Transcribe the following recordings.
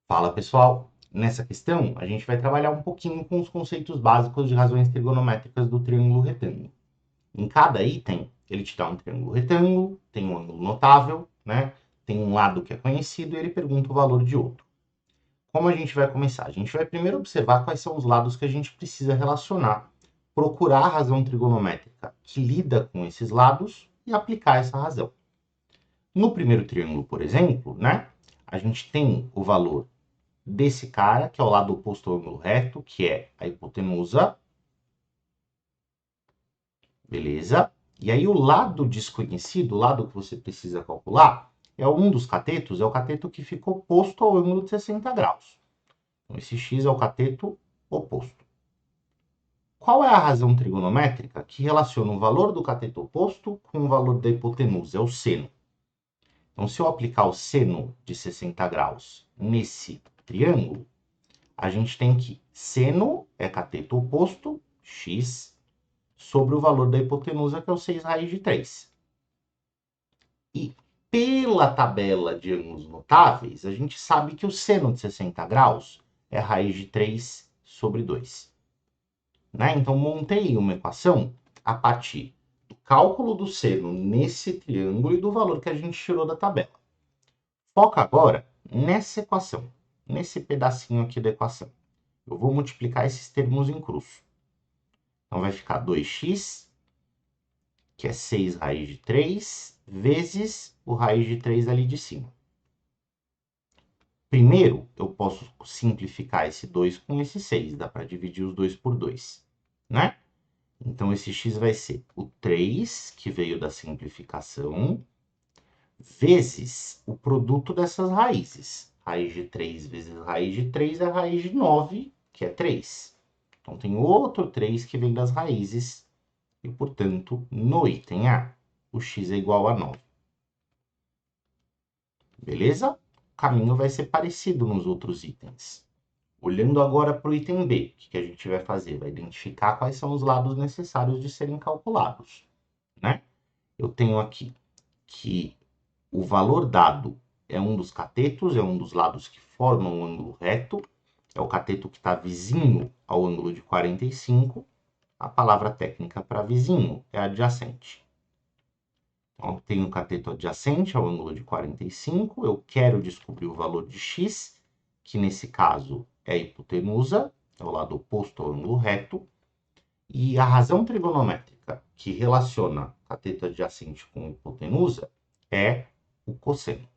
Fala pessoal, nessa questão a gente vai trabalhar um pouquinho com os conceitos básicos de razões trigonométricas do triângulo retângulo. Em cada item, ele te dá um triângulo retângulo, tem um ângulo notável, né? Tem um lado que é conhecido e ele pergunta o valor de outro. Como a gente vai começar? A gente vai primeiro observar quais são os lados que a gente precisa relacionar, procurar a razão trigonométrica que lida com esses lados e aplicar essa razão. No primeiro triângulo, por exemplo, né? A gente tem o valor desse cara, que é o lado oposto ao ângulo reto, que é a hipotenusa. Beleza? E aí o lado desconhecido, o lado que você precisa calcular, é um dos catetos, é o cateto que fica oposto ao ângulo de 60 graus. Então esse x é o cateto oposto. Qual é a razão trigonométrica que relaciona o valor do cateto oposto com o valor da hipotenusa? É o seno. Então, se eu aplicar o seno de 60 graus nesse triângulo, a gente tem que seno é cateto oposto, x, sobre o valor da hipotenusa, que é o 6 raiz de 3. E pela tabela de ângulos notáveis, a gente sabe que o seno de 60 graus é raiz de 3 sobre 2. Né? Então, montei uma equação a partir do cálculo do seno nesse triângulo e do valor que a gente tirou da tabela. Foca agora nessa equação, nesse pedacinho aqui da equação. Eu vou multiplicar esses termos em cruz. Então, vai ficar 2x, que é 6 raiz de 3, vezes o raiz de 3 ali de cima. Primeiro, eu posso simplificar esse 2 com esse 6. Dá para dividir os 2 por 2, né? Então, esse x vai ser o 3, que veio da simplificação, vezes o produto dessas raízes. Raiz de 3 vezes raiz de 3 é raiz de 9, que é 3. Então, tem outro 3 que vem das raízes e, portanto, no item A, o x é igual a 9. Beleza? O caminho vai ser parecido nos outros itens. Olhando agora para o item B, o que a gente vai fazer? Vai identificar quais são os lados necessários de serem calculados, né? Eu tenho aqui que o valor dado é um dos catetos, é um dos lados que formam o ângulo reto, é o cateto que está vizinho ao ângulo de 45. A palavra técnica para vizinho é adjacente. Então, eu tenho o cateto adjacente ao ângulo de 45, eu quero descobrir o valor de x, que nesse caso é a hipotenusa, é o lado oposto ao ângulo reto, e a razão trigonométrica que relaciona cateto adjacente com hipotenusa é o cosseno.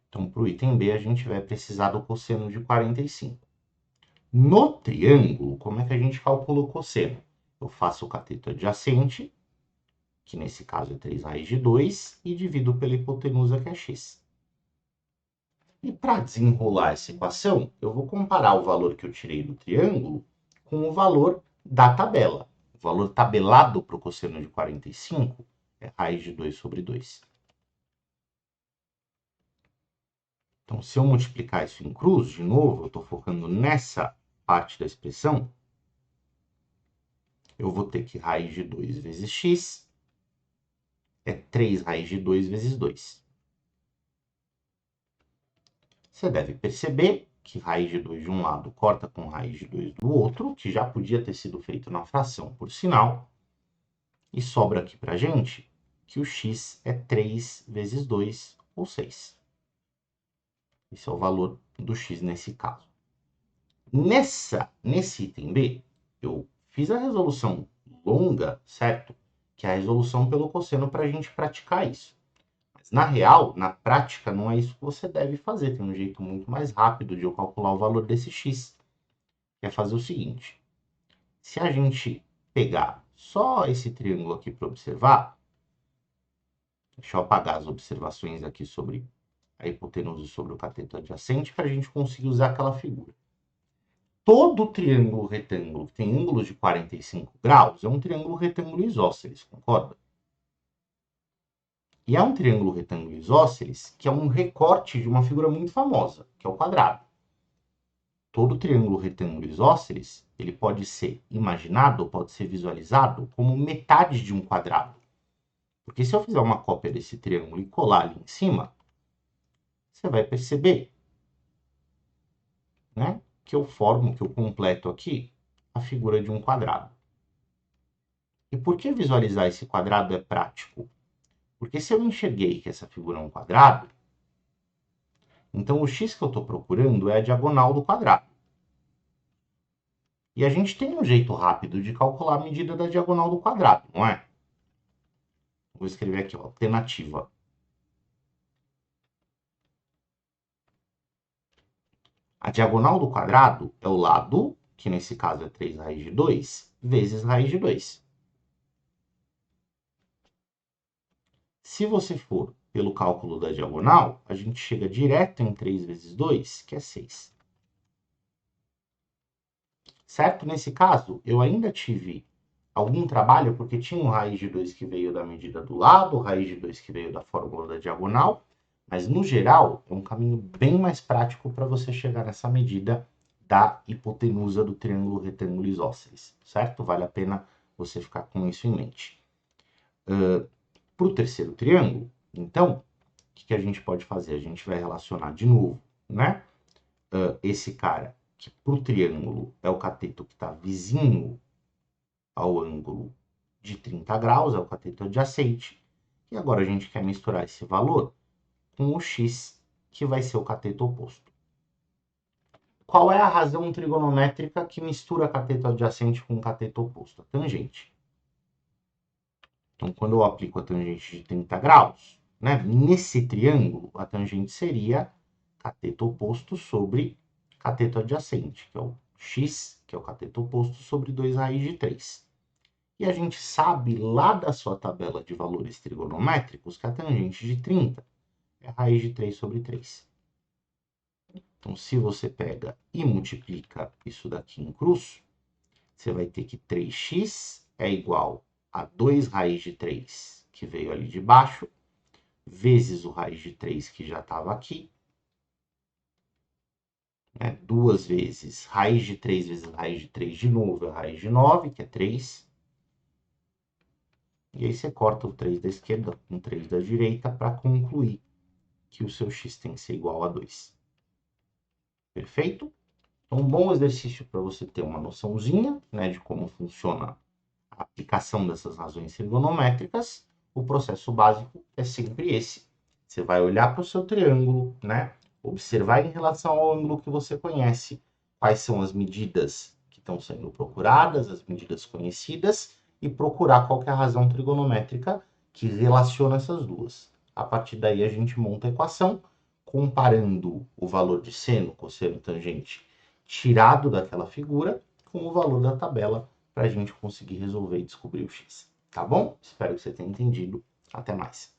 Então, para o item B, a gente vai precisar do cosseno de 45. No triângulo, como é que a gente calcula o cosseno? Eu faço o cateto adjacente, que nesse caso é 3 raiz de 2, e divido pela hipotenusa, que é x. E para desenrolar essa equação, eu vou comparar o valor que eu tirei do triângulo com o valor da tabela. O valor tabelado para o cosseno de 45 é raiz de 2 sobre 2. Então, se eu multiplicar isso em cruz, de novo, eu estou focando nessa parte da expressão, eu vou ter que raiz de 2 vezes x é 3 raiz de 2 vezes 2. Você deve perceber que raiz de 2 de um lado corta com raiz de 2 do outro, que já podia ter sido feito na fração, por sinal. E sobra aqui para a gente que o x é 3 vezes 2, ou 6. Esse é o valor do x nesse caso. Nesse item B, eu fiz a resolução longa, certo? Que é a resolução pelo cosseno para a gente praticar isso. Mas na real, na prática, não é isso que você deve fazer. Tem um jeito muito mais rápido de eu calcular o valor desse x. Que é fazer o seguinte. Se a gente pegar só esse triângulo aqui para observar, deixa eu apagar as observações aqui sobre a hipotenusa e sobre o cateto adjacente para a gente conseguir usar aquela figura. Todo triângulo retângulo que tem ângulos de 45 graus é um triângulo retângulo isósceles, concorda? E é um triângulo retângulo isósceles que é um recorte de uma figura muito famosa, que é o quadrado. Todo triângulo retângulo isósceles, ele pode ser imaginado, pode ser visualizado como metade de um quadrado. Porque se eu fizer uma cópia desse triângulo e colar ali em cima, você vai perceber né? Que eu formo, que eu completo aqui a figura de um quadrado. E por que visualizar esse quadrado é prático? Porque se eu enxerguei que essa figura é um quadrado, então o x que eu estou procurando é a diagonal do quadrado. E a gente tem um jeito rápido de calcular a medida da diagonal do quadrado, não é? Vou escrever aqui, ó, alternativa. A diagonal do quadrado é o lado, que nesse caso é 3 raiz de 2, vezes raiz de 2. Se você for pelo cálculo da diagonal, a gente chega direto em 3 vezes 2, que é 6. Certo? Nesse caso, eu ainda tive algum trabalho, porque tinha um raiz de 2 que veio da medida do lado, raiz de 2 que veio da fórmula da diagonal, mas no geral é um caminho bem mais prático para você chegar nessa medida da hipotenusa do triângulo retângulo isósceles, certo? Vale a pena você ficar com isso em mente. Para o terceiro triângulo, então, o que a gente pode fazer? A gente vai relacionar de novo, né? Esse cara, que para o triângulo é o cateto que está vizinho ao ângulo de 30 graus, é o cateto adjacente. E agora a gente quer misturar esse valor com o x, que vai ser o cateto oposto. Qual é a razão trigonométrica que mistura cateto adjacente com cateto oposto? A tangente. Então, quando eu aplico a tangente de 30 graus, né, nesse triângulo, a tangente seria cateto oposto sobre cateto adjacente, que é o x, que é o cateto oposto, sobre 2 raiz de 3. E a gente sabe lá da sua tabela de valores trigonométricos que a tangente de 30 é raiz de 3 sobre 3. Então, se você pega e multiplica isso daqui em cruz, você vai ter que 3x é igual a 2 raiz de 3, que veio ali de baixo, vezes o raiz de 3 que já estava aqui, né? 2 vezes raiz de 3 vezes raiz de 3 de novo é raiz de 9, que é 3. E aí você corta o 3 da esquerda com 3 da direita para concluir que o seu x tem que ser igual a 2. Perfeito? Então, um bom exercício para você ter uma noçãozinha, né, de como funciona a aplicação dessas razões trigonométricas. O processo básico é sempre esse. Você vai olhar para o seu triângulo, né, observar em relação ao ângulo que você conhece, quais são as medidas que estão sendo procuradas, as medidas conhecidas, e procurar qual que é a razão trigonométrica que relaciona essas duas. A partir daí, a gente monta a equação, comparando o valor de seno, cosseno, tangente tirado daquela figura com o valor da tabela para a gente conseguir resolver e descobrir o x. Tá bom? Espero que você tenha entendido. Até mais.